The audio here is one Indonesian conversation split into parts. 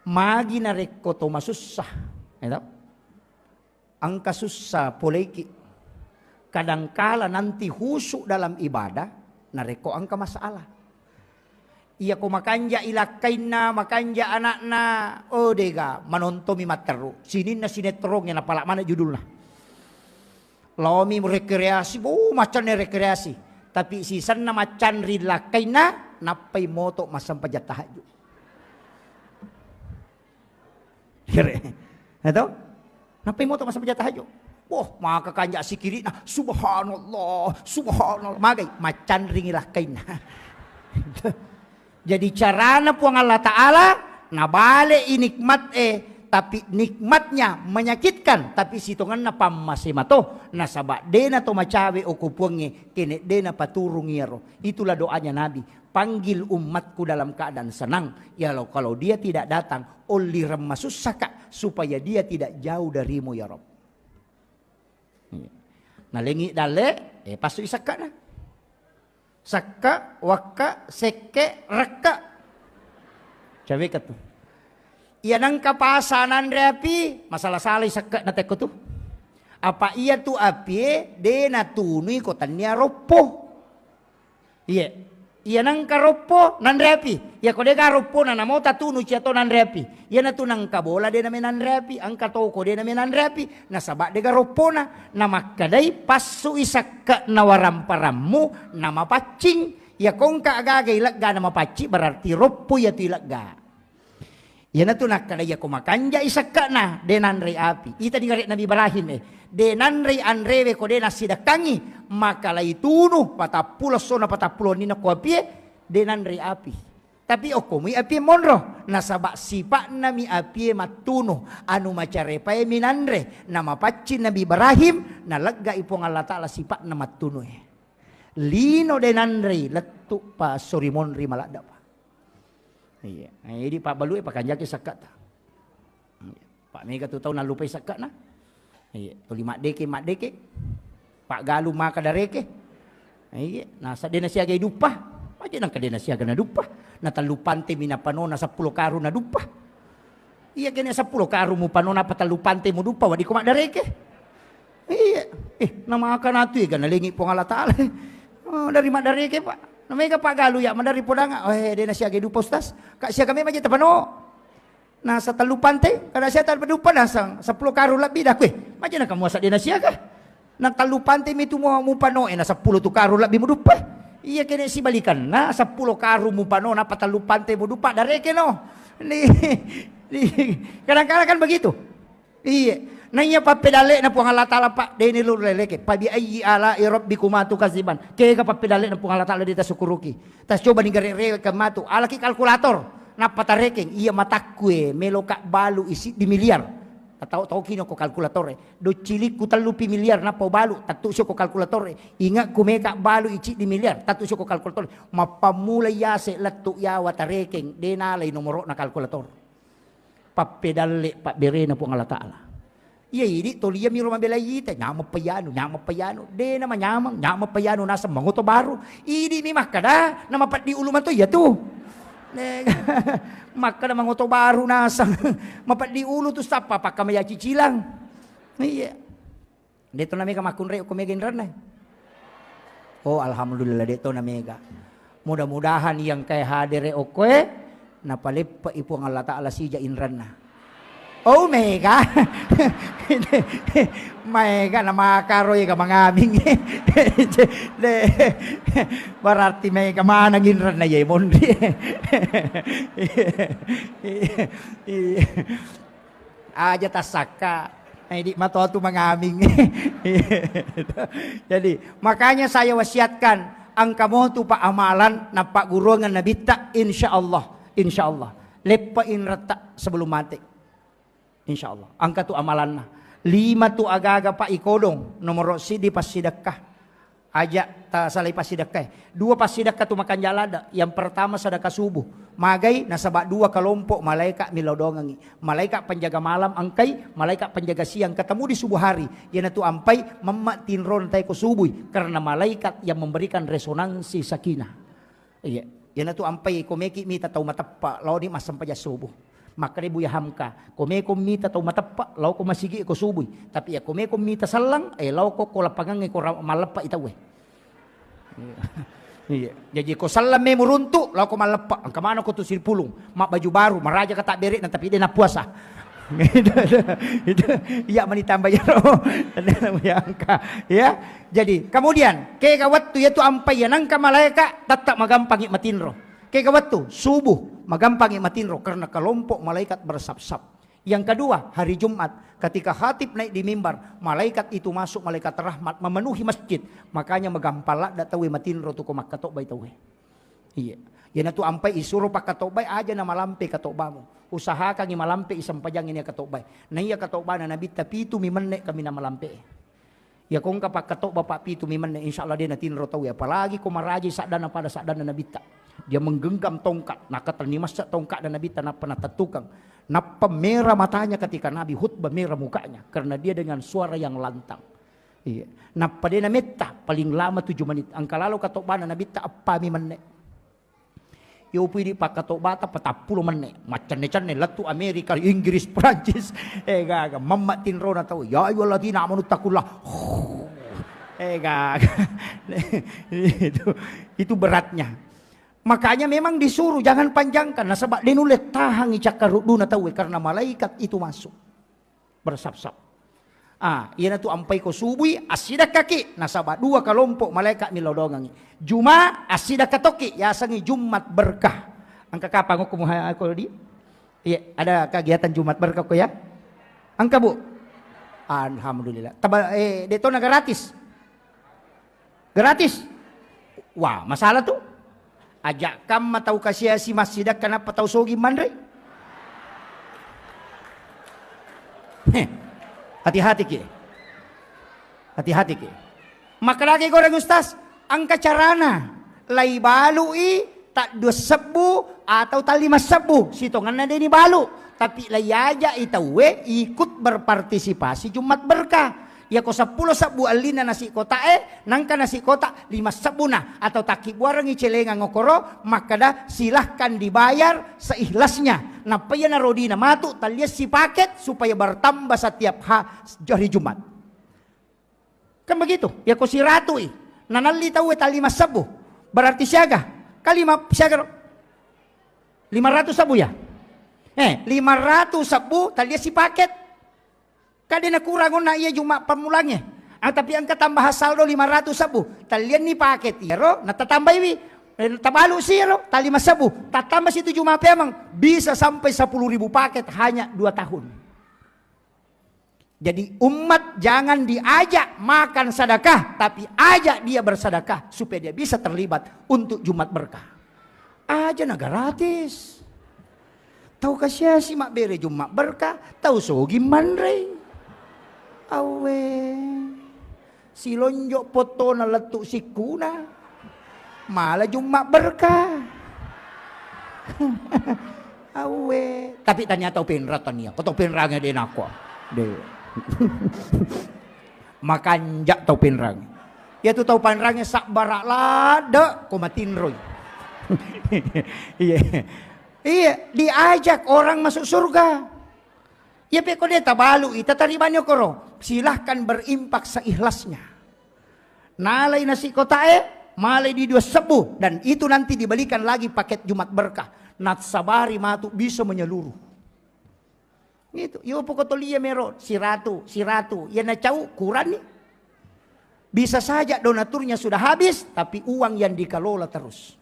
Magi na reko to masusah. Ito? Ang kasusah poleki. Kadangkala nanti husuk dalam ibadah, nareko ang kamasalah. Iya ko makanja ilakay na, makanja anak na, o dega, manontomi matero. Sinin na sinetrong yan, napala mana judul na. Lomi rekreasi, macan na rekreasi. Tapi sisan na macan rilakay na, napay moto masampajat tahajud. Ito? Napay moto masampajat tahajud. Wah, maka kanja si kiri na, subhanallah, subhanallah. Magay, macan rilakay na. Jadi carana po ang Allah Ta'ala, nabale inikmat tapi nikmatnya menyakitkan. Tapi situngan na pamasima to, nasaba de na to macawe o kupungi, kine de na paturung yero. Itulah doanya Nabi, panggil umatku dalam keadaan senang. Ya kalau dia tidak datang, uliram masusaka, supaya dia tidak jauh darimu ya Rob. Nalengi dale, pasu isaka na. Saka, waka, seke, raka. Cawe ka to. Iyan ang kapasanan reapi, masalah salay saka na teko to. Apa iya tu api, de natunoy ko tanya ropo. Iya. Iyan ang karopo, nan reapi. Iya ko de karopo na namo tatunoy siya to nan reapi. Iyan na to nang kabola de namin nan reapi. Ang katoko de namin nan reapi. Nasaba de karopo na makkaday pasu isaka na waramparammu na mapacing. Iya kong kaagagay ilagga na mapacing berarti ropo ya tu ilagga. Iyan na to nakkaday ako makanja isaka na de nan reapi. Ita di ngarit Nabi Ibrahim de nan re anrewe ko de nasidakangi. Maka lai tunuh patapulo sona patapulo nina ko api de nan reapi. Tapi okomi api monro nasaba sipa nami api matuno anu macarepay minandre nama pacin Nabi Ibrahim nalagga ipong Allah Ta'ala sipa na matuno lino denandre letu pa sorimonri malada pa. Iya, ini Pak Balu pak kanjaki sakat. Pak Mega tu tahu nalupay sakat na. Iya, tu mak deke. Pak Galu maka dareke. Iya, nasa dena siaga dupa. Aja nang kadena siaga na dupa. Natalupante minapanona 10 karu na dupa. Iya kene 10 karu mo panona patalupante mo dupa wadi ko madareke. Iya, nama akan atu kan nalingi po Allah Ta'ala. Oh, dari madareke Pak. Namanya Pak Galu ya madari podanga. Oh, dena siaga dupa ustaz. Kak siaga me maja tapano. Nasa talupante kada siya talpadupa nasa 10 karu labi dah kwe. Maja na kamu asa dena siaga. Nagtalupante mi tumo mo pano nasa 10 tu karu labi mo dupa. Iya kene si balikan na 10 karu mo pano na patalupante mo dupa dareke no. Kadang-kadang kan begitu. Iya. Nanya papedale na po ang Allah Ta'ala pa deni luleleke. Pabi ayi ala rabbikuma tukaziban. Kaya ka papedale na po ang Allah Ta'ala dita sukuruki. Tas coba ni gare ka matu alaki kalkulator na patarekeng iya matakwe meloka balu isi di miliar. Tahu kino ko kalkulatore do cilik ku talupi miliar na po balu tatu siya ko kalkulatore inga kumeka balu ici di miliar tatu siya ko kalkulatore mapamulay yase latu yawa tarekeng denalay nomoro na kalkulator papedale pak bere na po ang Allah Ta'ala iya ini tolia mi roma belayita nyama payano de na manyamang nyama payano nasa mangoto baru ini mi makada na mapat di uluman to ya tu maka na mangoto baru nasang mapat di ulo tu sapa pa kamaya cicilang. Iya. Dito na mega makunre ko mega inran. Oh alhamdulillah dito na mega. Mudah-mudahan yang kay hadire okoe napalip pa ipo ang Allah Ta'ala sija inran na. Oh mega. Mega na makaroy ka mangaming. Berarti mega manangin ran na yemon. Aja tasaka. Di matoto mangaming. Jadi makanya saya wasiatkan ang kamotu pa amalan na pagurungan na bita insyaallah. Lepain rata sebelum mati. InsyaAllah. Angka tu amalan na. 5 tu aga-aga pa ikodong. Nomor sidi pas sidakah. Aja ta salay pas sidakah. 2 pas sidakah tu makan jalada. Yang pertama sedekah subuh. Magay nasaba 2 kelompok malaikat milodongangi. Malaikat penjaga malam angkai, malaikat penjaga siang ketemu di subuh hari. Yana tu ampai memak tinron tay ko subuh karena malaikat yang memberikan resonansi sakinah. Iya. Yana tu ampai komeki mi tatau matappa law di masam paja subuh. Maka dia buya hamka. Kome mita tau matapa, lau ko masigi ko subuy. Tapi ya kome mita salang, lau ko lapangang ko malapa itaw eh. Iya. Jadi ko salam me muruntu, lau ko malapa. Ang kamano ko to sirpulong. Mak baju baru, maraja ka tak berit na tapi dia na puasa. Itu iya manitambah ya roh. Ya. Jadi kemudian ke waktu yaitu ampai nang ka malaika tetap magampang matinro. Ke waktu subuh magampang matinro karena kelompok malaikat bersap-sap. Yang kedua, hari Jumat ketika khatib naik di mimbar, malaikat itu masuk, malaikat rahmat memenuhi masjid. Makanya magampala datawi matinro tu ko makatok bay tawe. Iya. Yan tu ampai isuro pa katobay aja na malampe katobamo. Usaha kang malampe isang pajang ini katobay. Na iya katobay na nabita pitu mimenne kami na malampe. Ya kung kapak katoba pa pitu mimenne insyaallah dia natinro tawi. Apalagi kumaraji sadana pada sadana nabita. Dia menggenggam tongkat, nakatanimas sa tongkat dan nabita na panatatukang. Napa merah matanya ketika Nabi khutbah, merah mukanya karena dia dengan suara yang lantang. Iya. Napa dia nametta paling lama 7 menit. Angkalalo katobana nabita apa mimenne. Yo pwede pakatobata patappulo menit. Macam-macam latu Amerika, Inggris, Prancis. Gaga mamatin ro na tao. Ya ayyuhalladzina amanu taqullah. Gaga. Itu beratnya. Makanya memang disuruh jangan panjangkan. Nah sebab dinulit tahangi cakarudu na tao karena malaikat itu masuk. Bersap-sap. Iyan tu ampai ko subuhi asida kaki nasaba dua kelompok malaikat milodongangi. Juma asida katoki yasangi Jumat berkah. Angka kapan ko kumuha ako di? Iya, ada kegiatan Jumat berkah ko ya? Angka Bu. Alhamdulillah. Deto na gratis. Gratis. Wah, masalah tuh. Ajak kam matau kasih si masjidak kenapa tau sogi mandre? Hati-hati ki. Hati-hati ki. Maka lagi goreng Ustaz, angka carana lai balui tak 2 sebu atau tak 5 sebu. Sitongan na ini balu. Tapi lai aja itawe ikut berpartisipasi Jumat berkah. Ya ko 10 sebu alina nasi kota nangka nasi kota 5 sebu na atau takik warang icelenga ngokoro maka dah silahkan dibayar seikhlasnya. Napa ya narodina matu talias si paket supaya bertambah setiap hari Jumat. Kan begitu. Ya ko si ratu nanali tahu tali 5 sebu berarti siaga kali siaga 500 sebu ya. 500 sebu talias si paket. Kadena kurang na iya Jumat pemulangnya. Tapi angka tambah saldo 500 sebu. Talian ni paket ya ro natatambah wi. Tabalu sih ro tali 5 sebu. Tatambah situ Jumat emang bisa sampai 10.000 paket hanya 2 tahun. Jadi umat jangan diajak makan sedekah, tapi ajak dia bersedekah supaya dia bisa terlibat untuk Jumat berkah. Aja na gratis. Tahu kasih si mak bere Jumat berkah, tahu sogi manre. Awe si lonjok foto na letuk si kuna malah Jumat berkah. Awe tapi tanya tau penra tania kau tau penrangnya dia nakwa deh makan jak tau penrang ya tu tau penrangnya sak barak lada kau matin roy. Iya diajak orang masuk surga. Ya peko dia tabalu ita taribanyo koro. Silahkan berimpak seikhlasnya. Nalai nasi kota malai di 2 sebu dan itu nanti dibalikan lagi paket Jumat berkah. Nat sabari matu bisa menyeluruh. Gitu. Yo poko tolia mero si ratu. Ya na cau kurang nih. Bisa saja donaturnya sudah habis tapi uang yang dikelola terus.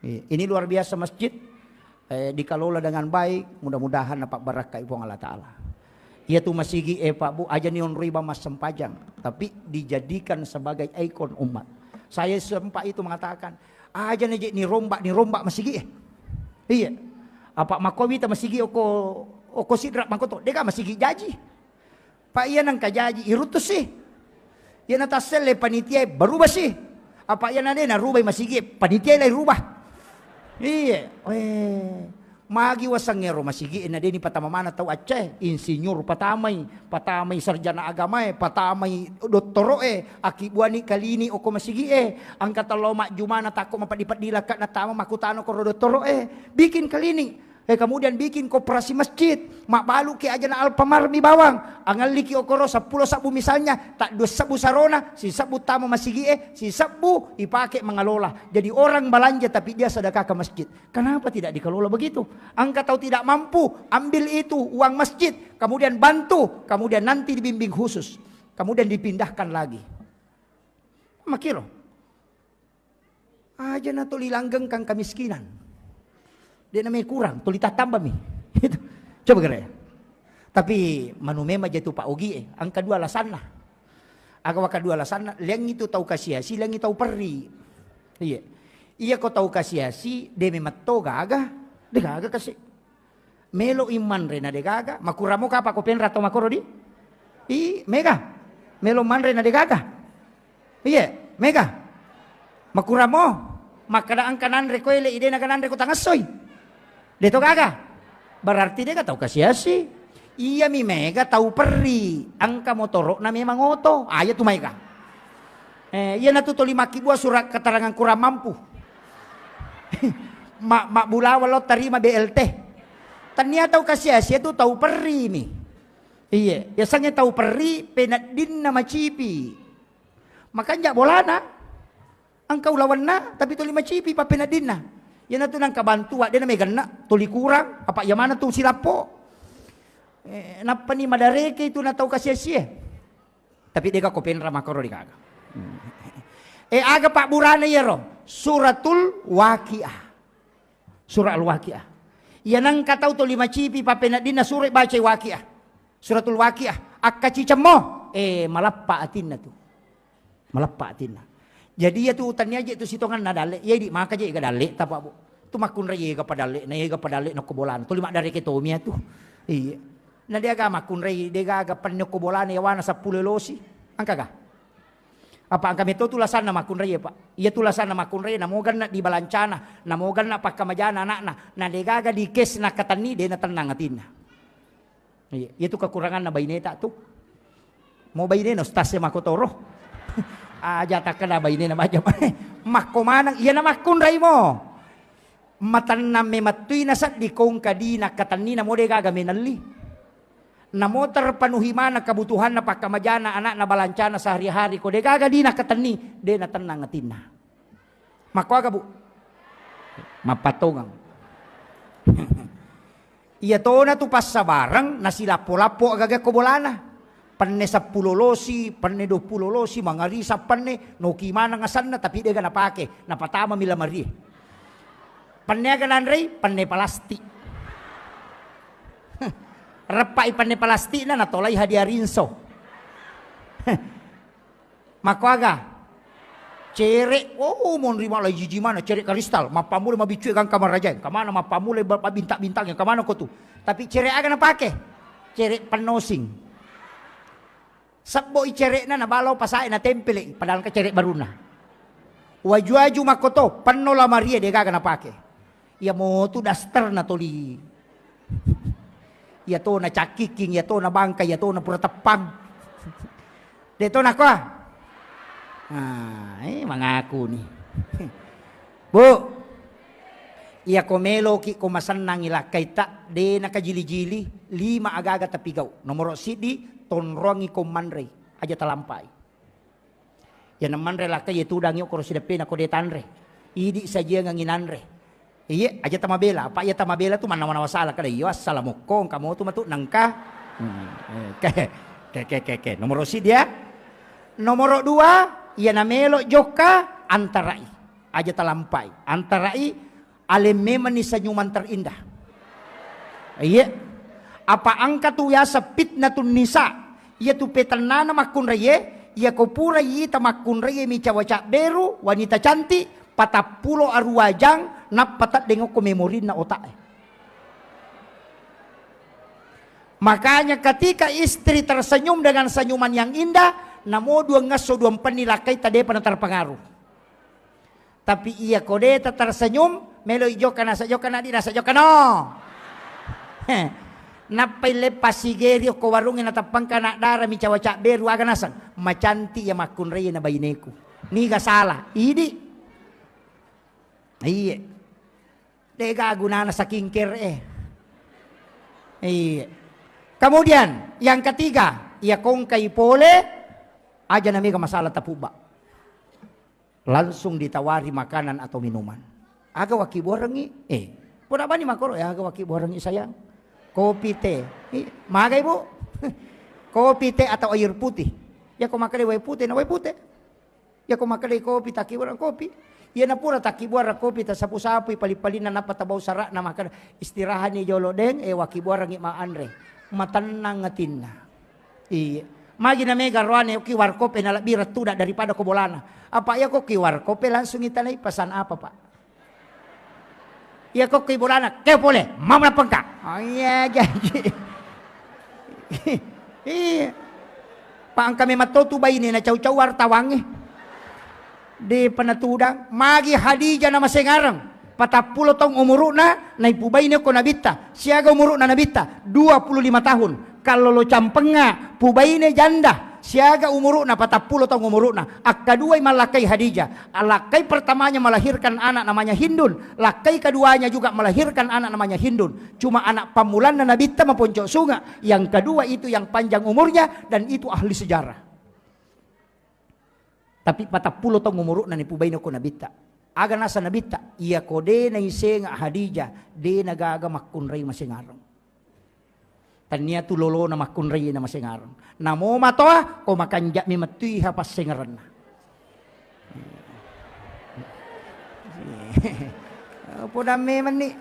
Ini luar biasa masjid. Dikelola dengan baik, mudah-mudahan dapat barakah ibu Allah Ta'ala. Ia tu masigi Pak Bu aja nion riba mas sempajang, tapi dijadikan sebagai ikon umat. Saya sempat itu mengatakan, aja nih ni rombak masigi Iya. Apa makowi ta masigi oko sidrak makoto, deka masigi jaji. Pak iya nang kajaji irutus sih. Ia natasele panitia berubah sih. Apa iya nade na rubah masigi panitia lai rubah. Iya, magi wasangero masigi na dini patamamana tau Aceh, insinyur patamay sarjana agama patamay doktoro akibuani kalini oko masigi ang kataloma jumana tako mapadipat dilakat na tama makutano ko doktoro bikin kalini Kemudian bikin koperasi masjid. Mak balu ke aja na Alfamart mi bawang. Angal liki okoro 10 sabu misalnya. Tak 2 sabu sarona. Si sabu tama masigi si sabu dipakai mengelola. Jadi orang belanja tapi dia sedekah ke masjid. Kenapa tidak dikelola begitu? Angka tahu tidak mampu. Ambil itu uang masjid. Kemudian bantu. Kemudian nanti dibimbing khusus. Kemudian dipindahkan lagi. Makiro. Aja na tuli langgeng kang kemiskinan. Dia namanya kurang, tuli tambah mi. Itu. Coba kira ya. Tapi manumema jatuh Pak Ogi angka 2 alasan lah. Aga waka 2 alasan lah. Liang itu tahu kasiasi, liang itu tahu peri. Iya. Iya kau tahu kasiasi, dia memang gaga. Dia gaga kasih. Melo iman rena dia gaga. Makuramo ka pa ko penra to makoro di? Mega. Melo man rena dia gaga. Iya, mega. Makuramo. Makadaan kanan rekoile ide na kanan reko tangasoy. Dito gaga. Berarti dia tahu kasiasi. Iya mi mega tahu peri. Angka motoro na memang oto. Aya tu mega. Iya na tuto 5 buah surat keterangan kurang mampu. mak bulawa lo terima BLT. Tania tahu kasiasi itu tahu peri mi. Iya, biasanya tahu peri penadin nama cipi. Makanya bolana. Angka ulawan na tapi tu 5 cipi pa penadin na. Yan na ito nang kabantua. Di na may gana. Tuli kurang. Apa yaman na itong silapo. Napa ni madareke ito na tao kasya. Tapi di ka kopin ramakoro di kaga. Aga pak burana yero. Suratul Waqiah. Surah Al-Waqiah. Yan ang kataw to 5 cipi papenadin na surat baca Waqiah. Suratul Waqiah. Akka cicamo. Malappa atin na to. Malappa atin na. Jadi ya tu utannya aja itu sitongan nadale. Ya di maka aja iga dale tapa bu. Tu makun raya iga padale, na iga padale no kobolan. Tu 5 dari ketomia tu. Iya. Na dia ga makun raya dia ga panyo kobolan ya wana 10 losi. Angka ga. Apa angka meto tulasan na makun raya pak. Iya tulasan na makun raya namogan na di balancana, namogan na pakamajana anak na dia ga di kes na katani dia na tenang atin na. Iya, itu kekurangan na baineta tu. Mau bainena stasnya makotoro. Aja tak kena bayi ini nama aja makko manang iya nama kun rai mo matan na mematui nasat di kong kadina katani na mo de gaga menali namo terpenuhi mana kebutuhan na pakamajana anak na balancana sehari-hari ko de gaga dina katani de na tenang atina makko aga bu mapatongang iya to na tu pas sabarang na sila lapo agaga ko bolana Panne 10 losi, panne 20 losi, mga risa panne, no kimana nga sana, tapi dia gana pake, napatama mila mari. Panne ganan rey, panne palasti. Repai panne palasti na natolay hadiah rinso. Makwaga, cere, mon rima lay jijimana, cere kristal, mapamule mabicuy kang kamarajan, kamana mapamule babintak-bintang, kamana ko tu. Tapi cere aga na pake, cere panosing. Sabbo icere na nabalaw pasain na tempele padahal ka cere baruna. Waju-waju makoto panno la Maria de gaga na pake. Ya mo tu daster na toli. Ya to na cakiking, ya to na bangka, ya to na pura tepang. Deto na ko. Mangaku ni. Bu. Iya komelo ki kumasan nang ilakay ta de nakajili-jili 5 agaga tapigaw. Nomor sidi tonrongi ko manre aja talampai. Ya naman re lakay itudang yo kuro sidapi na ko detanre. Idi saja nganginanre. Iya aja tamabela. Apa ya tamabela tu mana-mana wasala kada iyo assalamukong kamu tu matu nangka. Ke. Nomor si dia. Nomor 2 iya namelo joka antarai. Aja talampai. Antarai alemema ni senyuman terindah. Iya. Apa angka tu ya sepit na tun nisa. Ia tu petanana makun raye. Ia kopura yita makun raye mi cawaca beru. Wanita cantik. 40 arwajang. Napatat dengan ko memorin na otak. Makanya ketika istri tersenyum dengan senyuman yang indah. Namo dua ngaso dua penilakai tadi pernah terpengaruh. Tapi ia kode tersenyum. Melo ijo kana sajo kana di nasa jo kano. Napay lepas sigerio ko warungin natapang kana dara mi cawaca beru aga nasan. Macanti ya makun raya na bayineku. Niga salah. Idi. Iya. Dega gunana sa kingker Iya. Kemudian yang ketiga, ya kong kai pole aja namanya masalah tapuba. Langsung ditawari makanan atau minuman. Aga waki borangi, pura ba ni makoro ya aga waki borangi sayang. Kopi teh, maga ibu. Kopi teh atau air putih. Ya kau makan air putih, na air putih. Ya kau makan kopi taki borang kopi. Ya na pura taki borang kopi ta sapu-sapu pali-palina na patabau sarak na makan istirahat ni jolo deng waki borangi ma andre. Matanang ngatinna. Iya. Magi na mega roane kiwar kopi na lebih retuda daripada kobolana. Apa ya kok kiwar kopi langsung itanay pesan apa pak? Ya kok kibolana kaya boleh mau na pengka. Oh iya jadi. Iya. Pak ang kami matutu ba ini na caw-caw wartawangi. Di panatudang magi Hadijah na masengarang. 40 tahun umuru na naipubay niyo ko nabita. Siaga umuru na nabita 25 tahun. Kalau lo campenga pubay ni janda. Siaga umuru na 40 tahun umuru na. Akaduay malakay Hadijah. Lakay pertamanya melahirkan anak namanya Hindun. Lakay keduanya juga melahirkan anak namanya Hindun. Cuma anak pamulan na nabita maponcok sunga. Yang kedua itu yang panjang umurnya dan itu ahli sejarah. Tapi 40 tahun umuru na ni pubay niyo ko nabita. Aga nasa nabita, iya ko de na isenga Hadijah, de nagaga makunray masingarang. Tanya tu lolo na makunray na masingarang. Namo matoa, ko makanja mi matuy hapas singaran na. Apa dami man ni?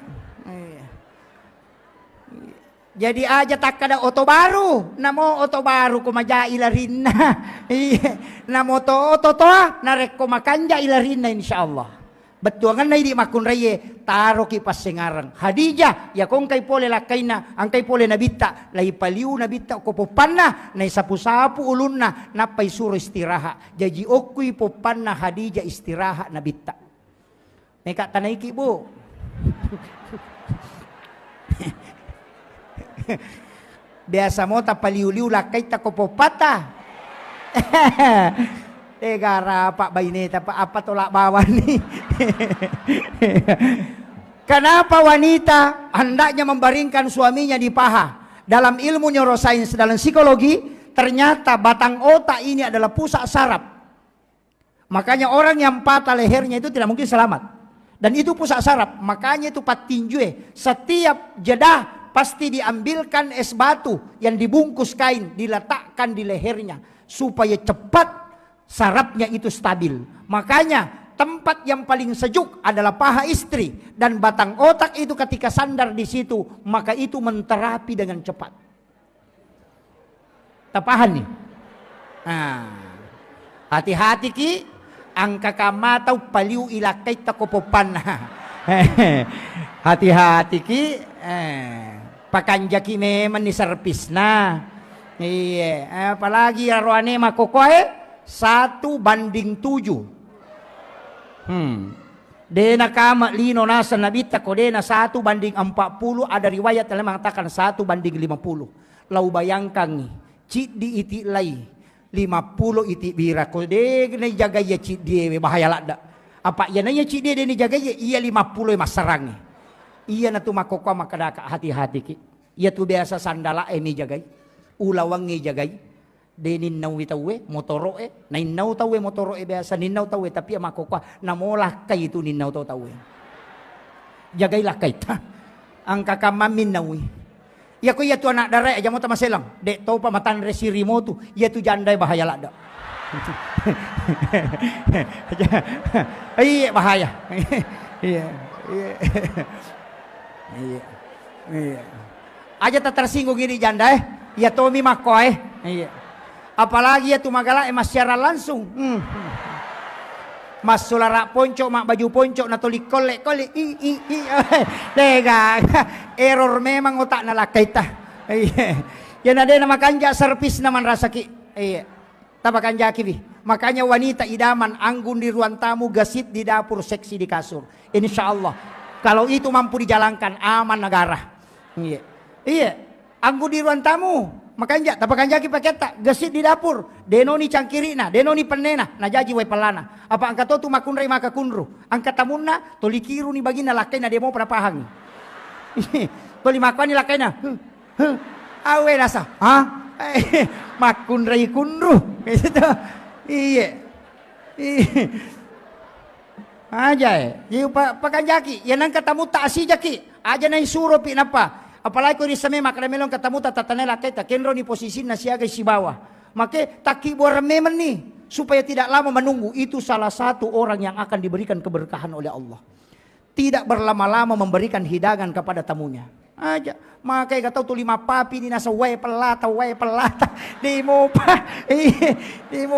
Jadi aja tak ada oto baru. Namo oto baru ko maja ilarin na. Namo to oto toa, narek ko makanja ilarin na insyaallah. Betul kan na hindi makunraye taro ki pasengarang Hadijah ya kong kay pole lakay na ang kay pole nabita lay paliw nabita ko popan na nay sapu-sapu ulun na napay suro istiraha jadi okoy popan na Hadijah istiraha nabita may katanay ki bu biasa mo ta paliw-liw lakay ta ko popata gara pak baineta pak apa tolak bawah nih. Kenapa wanita hendaknya membaringkan suaminya di paha? Dalam ilmu neuroscience, dalam psikologi, ternyata batang otak ini adalah pusat saraf. Makanya orang yang patah lehernya itu tidak mungkin selamat. Dan itu pusat saraf. Makanya itu patinjue. Setiap jedah pasti diambilkan es batu yang dibungkus kain, diletakkan di lehernya supaya cepat sarafnya itu stabil. Makanya tempat yang paling sejuk adalah paha istri dan batang otak itu ketika sandar di situ maka itu menterapi dengan cepat. Tapahan nih. Nah, hati-hati ki angka kamatau paliu ilakay takopopan. Hati-hati ki pakanjaki memang ni serpis na. Iya, apalagi arwane makokoe 1:7. Dena kama lino nasa nabita ko dena 1:40 ada riwayat yang mengatakan 1:50. Lau bayangkan ni cid di iti lay 50 iti bira ko de na jaga ya cid di bahaya lada. Apa ya nanya cid de ni jaga ya iya 50 masarang. Iya na tu makokwa makadaka hati-hati ki. Iya tu biasa sandala ni jagai. Ulawang ni jagai. De ninnaw itawe motoro na innaw tawe motoro biasa ninnaw tawe tapi makokwa namolah kay itu ninnaw tawe jagay lakay ta ang kakamamin nawi ya ko ya tu anak dara aja mo ta maselang de to pa matan resirimo tu ya tu janday bahaya lada ay bahaya iya iya aja tak tersinggung ini janda ya Tommy makoy iya. Apalagi ya tumagala mas secara langsung. Mas sulara ponco mak baju ponco na tulik kolek lega error memang otak na lakay ta. Yan ada nama kanja servis naman rasaki. Tabakan jaki. Makanya wanita idaman anggun di ruang tamu, gasit di dapur, seksi di kasur. Insya Allah kalau itu mampu dijalankan aman negara. Iya. Anggun di ruang tamu. Makanya tapakan jaki pakai tak gesit di dapur denoni cangkirina denoni penena na jaji we pelana apa angkat tu makunrai maka kunru angkat tamunna toli kiru ni bagina lakay na demo pada pahang toli makani lakay na Awe rasa, makun rai kunru. Gitu. Iya. Aja Yung pakanjaki, yan ang katamuta asijaki. Aja na isuro pinapa. Apalagi ko risame makramelong katamuta tatanela kita. Kenro ni posisi na siya si bawah. Maka takibor memang nih. Supaya tidak lama menunggu. Itu salah satu orang yang akan diberikan keberkahan oleh Allah. Tidak berlama-lama memberikan hidangan kepada tamunya. Aja. Makanya kata tu 5 papi ni nasa way pelata. Di mo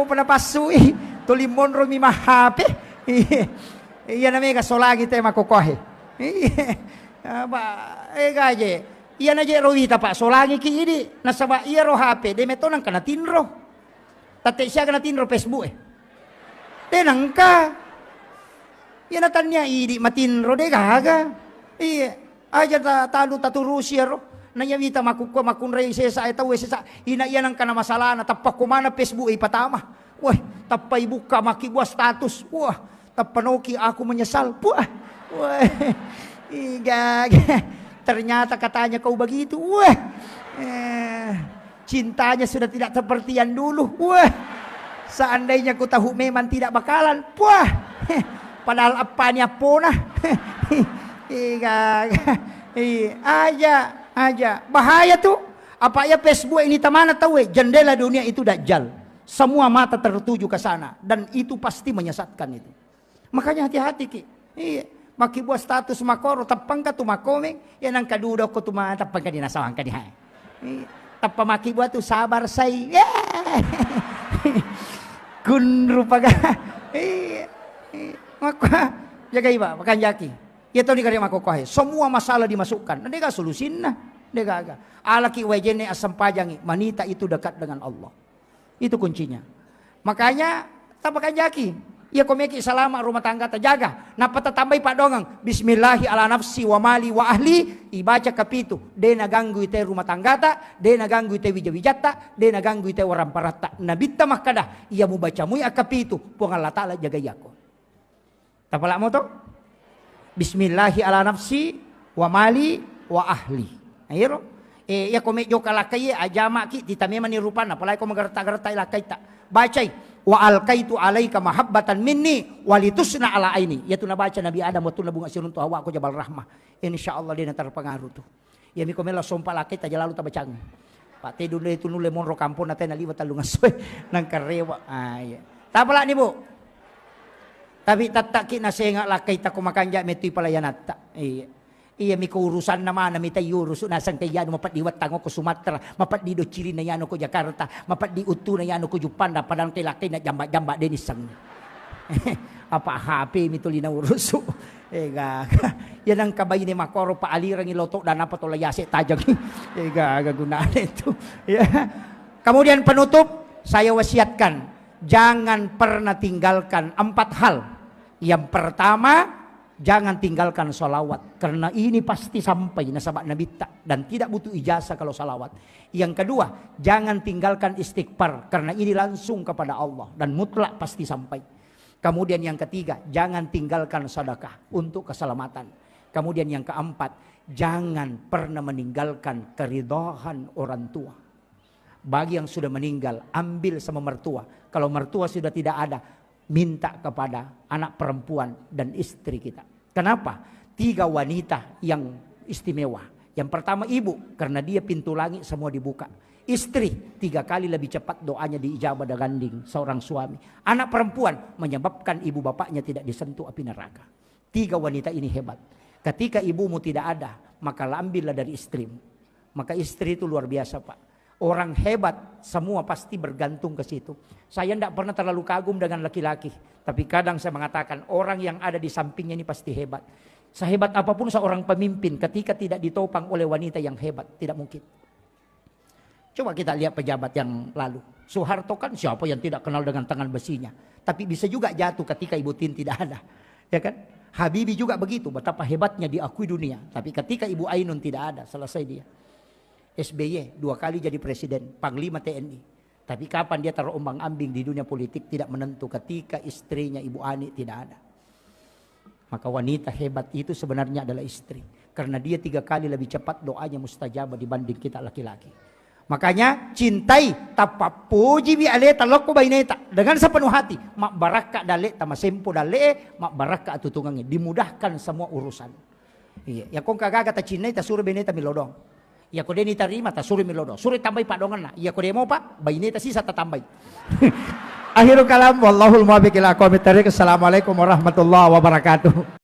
pa napasui. Tu 5 ron mi mahapi. Iya namanya kasolagi tayo makukohe. Gaje. Iya na je rohita pa. Solagi ki ini. Nasaba iya ro hape. De meto nang kanatinro. Tate siya kanatinro Facebook Tenang ka. Iya na tanya idi matinro de gaga. Iya. Aja talo taturusi ro. Nayamita makuko makunray sesa ita sesa. Ina iya nang kana masalah na tapak kumana Facebook ipatama. Wah, tapay buka makibuas status. Wah, tapanoki aku menyesal. Wah. Ternyata katanya kau begitu. Wah. Cintanya sudah tidak seperti yang dulu. Wah. Seandainya ku tahu memang tidak bakalan. Wah. Padahal apanya punah. Aja. Bahaya tuh. Apa ya Facebook ini tamana tahu jendela dunia itu dajjal. Semua mata tertuju ke sana dan itu pasti menyesatkan itu. Makanya hati-hati ki. Iya. Maki buat status makoro tapang ka tumakomeng yan ang kaduda ko tapang ka dinasawang ka diha. Tapang maki buat tu sabar say. Kunru paga. Maka jaga iba makan jaki. Ito ni kari makokohe. Semua masalah dimasukkan. Nanti ka solusin na. Dega. Alaki wajene asam pajangi. Manita itu dekat dengan Allah. Itu kuncinya. Makanya tapakan jaki. Ya komeki salama rumah tangga terjaga. Napa tambah pak dongang. Bismillahi ala nafsi wa mali wa ahli. Ibaca kapitu. De naganggu ite rumah tangga ta. De naganggu ite wija-wijata. De naganggu ite orang parata. Nabita makada. Ia mu baca mu kapitu. Puang Allah ta'ala jaga yako. Tapalak mo to? Bismillahi ala nafsi wa mali wa ahli. Ayero. Ya komekyo kalakay ajama ki. Tita memang nirupan. Apalagi ko magarta-garta ilakay ta. Bacay. Wa alkaitu alaika mahabbatan minni walitusna ala aini. Yaitu nabaca Nabi Adam waktu nabunga sirun tu hawa ko jabal rahmah. Insyaallah dia terpengaruh tu. Ya mi komela sompa laki ta jalalu ta bacang. Pak te dulu itu nule monro kampung naten ali watalunga soy nang karewa. Iya. Tapala ni Bu. Tapi tataki na senga lakay ta kumakanja metoy palayanata. Iya. Iya mi urusan naman na mi tayo urusan nasan kay yano mapat diwat tango ko Sumatra, mapat di do Chili na yano ko Jakarta, mapat di Utu na yano ko Jupanda, padang tilakay na jamba-jamba din isang. Apa happy mi tuli na uruso. Gaga. Yan ang kabay ni Makoro paalirang iloto dan apa tolayase tajag. Gaga gunaan itu. Kemudian penutup saya wasiatkan jangan pernah tinggalkan 4 hal. Yang pertama jangan tinggalkan salawat. Karena ini pasti sampai nasabak Nabi dan tidak butuh ijazah kalau salawat. Yang kedua, jangan tinggalkan istighfar. Karena ini langsung kepada Allah. Dan mutlak pasti sampai. Kemudian yang ketiga, jangan tinggalkan sedekah untuk keselamatan. Kemudian yang keempat, jangan pernah meninggalkan keridhaan orang tua. Bagi yang sudah meninggal, ambil sama mertua. Kalau mertua sudah tidak ada, minta kepada anak perempuan dan istri kita. Kenapa? 3 wanita yang istimewa. Yang pertama ibu, karena dia pintu langit semua dibuka. Istri 3 kali lebih cepat doanya diijabah ganding seorang suami. Anak perempuan menyebabkan ibu bapaknya tidak disentuh api neraka. 3 wanita ini hebat. Ketika ibumu tidak ada, maka ambillah dari istrimu. Maka istri itu luar biasa Pak. Orang hebat semua pasti bergantung ke situ. Saya tidak pernah terlalu kagum dengan laki-laki. Tapi kadang saya mengatakan orang yang ada di sampingnya ini pasti hebat. Sehebat apapun seorang pemimpin ketika tidak ditopang oleh wanita yang hebat. Tidak mungkin. Coba kita lihat pejabat yang lalu. Soeharto kan siapa yang tidak kenal dengan tangan besinya. Tapi bisa juga jatuh ketika Ibu Tin tidak ada. Ya kan? Habibie juga begitu. Betapa hebatnya diakui dunia. Tapi ketika Ibu Ainun tidak ada. Selesai dia. SBY 2 kali jadi presiden, panglima TNI. Tapi kapan dia terombang ambing di dunia politik tidak menentu ketika istrinya Ibu Ani tidak ada. Maka wanita hebat itu sebenarnya adalah istri. Karena dia 3 kali lebih cepat doanya mustajab dibanding kita laki-laki. Makanya cintai tapapuji bi ale taloko baineta dengan sepenuh hati. Mak baraka dale tama sempo dale mak baraka atutungannya dimudahkan semua urusan. Iya, ya kong kagaga ta cinai ta suruh baineta milodong. Ya ko deni tarima ta suruh milodong. Suruh tambai padongan na. Ya ko demo pak baineta sisa ta tambai. Akhirul kalam wallahul muwaffiq ila aqwamit thariq. Assalamualaikum warahmatullahi wabarakatuh.